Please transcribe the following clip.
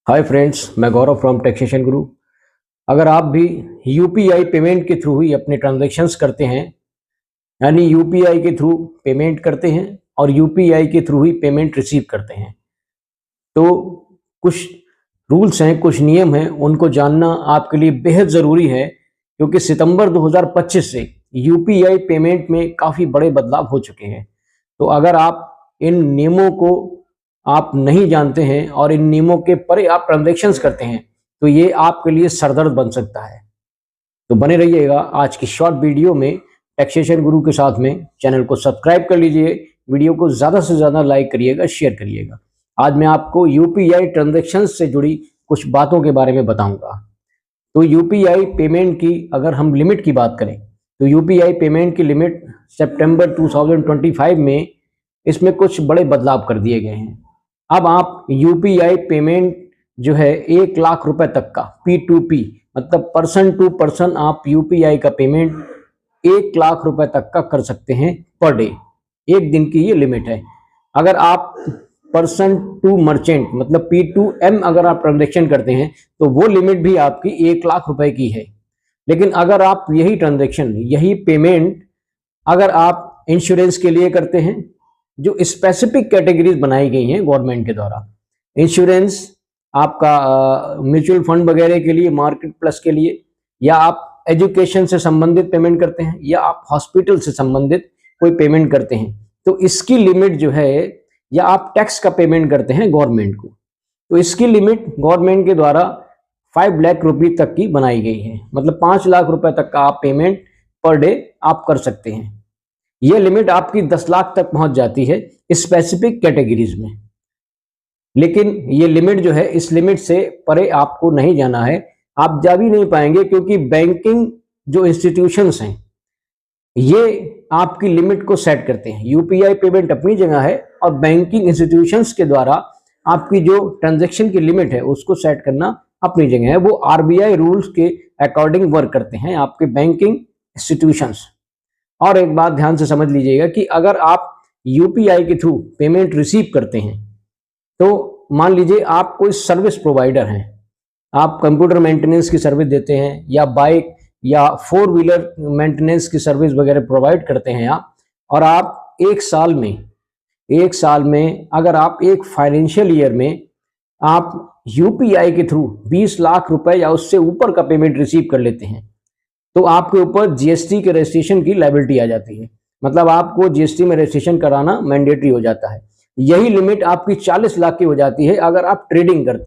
Hi friends, मैं गौरव from taxation गुरु। अगर आप भी यूपीआई पेमेंट के थ्रू ही अपने ट्रांजैक्शंस करते हैं, यानी यूपीआई के थ्रू पेमेंट करते हैं और यूपीआई के थ्रू ही पेमेंट रिसीव करते हैं, तो कुछ रूल्स हैं, कुछ नियम हैं, उनको जानना आपके लिए बेहद ज़रूरी है, क्योंकि सितंबर 2025 से यूपीआई पेमेंट में काफ़ी बड़े बदलाव हो चुके हैं। तो अगर आप इन नियमों को आप नहीं जानते हैं और इन नियमों के परे आप ट्रांजैक्शंस करते हैं, तो ये आपके लिए सरदर्द बन सकता है। तो बने रहिएगा आज की शॉर्ट वीडियो में टैक्सेशन गुरु के साथ में। चैनल को सब्सक्राइब कर लीजिए, वीडियो को ज़्यादा से ज़्यादा लाइक करिएगा, शेयर करिएगा। आज मैं आपको यूपीआई ट्रांजैक्शंस से जुड़ी कुछ बातों के बारे में बताऊंगा। तो यूपीआई पेमेंट की अगर हम लिमिट की बात करें, तो यूपीआई पेमेंट की लिमिट सितंबर 2025 में इसमें कुछ बड़े बदलाव कर दिए गए हैं। अब आप यूपीआई पेमेंट जो है 1 लाख रुपए तक का P2P, मतलब पर्सन टू पर्सन आप यूपीआई का पेमेंट 1 लाख रुपए तक का कर सकते हैं पर डे। एक दिन की ये लिमिट है। अगर आप पर्सन टू मर्चेंट मतलब P2M अगर आप ट्रांजेक्शन करते हैं, तो वो लिमिट भी आपकी 1 लाख रुपए की है। लेकिन अगर आप यही ट्रांजेक्शन, यही पेमेंट अगर आप इंश्योरेंस के लिए करते हैं, जो स्पेसिफिक कैटेगरीज बनाई गई हैं गवर्नमेंट के द्वारा, इंश्योरेंस आपका म्यूचुअल फंड वगैरह के लिए, मार्केट प्लस के लिए, या आप एजुकेशन से संबंधित पेमेंट करते हैं, या आप हॉस्पिटल से संबंधित कोई पेमेंट करते हैं, तो इसकी लिमिट जो है, या आप टैक्स का पेमेंट करते हैं गवर्नमेंट को, तो इसकी लिमिट गवर्नमेंट के द्वारा 5 लाख रुपये तक की बनाई गई है। मतलब 5 लाख रुपए तक का आप पेमेंट पर डे आप कर सकते हैं। यह लिमिट आपकी 10 लाख तक पहुंच जाती है स्पेसिफिक कैटेगरीज में। लेकिन ये लिमिट जो है, इस लिमिट से परे आपको नहीं जाना है। आप जा भी नहीं पाएंगे, क्योंकि बैंकिंग जो इंस्टीट्यूशंस हैं ये आपकी लिमिट को सेट करते हैं। यूपीआई पेमेंट अपनी जगह है और बैंकिंग इंस्टीट्यूशंस के द्वारा आपकी जो ट्रांजैक्शन की लिमिट है उसको सेट करना अपनी जगह है। वो आरबीआई रूल्स के अकॉर्डिंग वर्क करते हैं आपके बैंकिंग इंस्टीट्यूशंस। और एक बात ध्यान से समझ लीजिएगा कि अगर आप यूपीआई के थ्रू पेमेंट रिसीव करते हैं, तो मान लीजिए आप कोई सर्विस प्रोवाइडर हैं, आप कंप्यूटर मेंटेनेंस की सर्विस देते हैं, या बाइक या 4 व्हीलर मेंटेनेंस की सर्विस वगैरह प्रोवाइड करते हैं आप, और आप एक साल में अगर आप एक फाइनेंशियल ईयर में आप यूपीआई के थ्रू 20 लाख रुपए या उससे ऊपर का पेमेंट रिसीव कर लेते हैं, तो आपके ऊपर जीएसटी के रजिस्ट्रेशन की लायबिलिटी आ जाती है। मतलब आपको जीएसटी में रजिस्ट्रेशन कराना मैंडेटरी हो जाता है। यही लिमिट आपकी 40 लाख की हो जाती है अगर आप ट्रेडिंग करते हैं।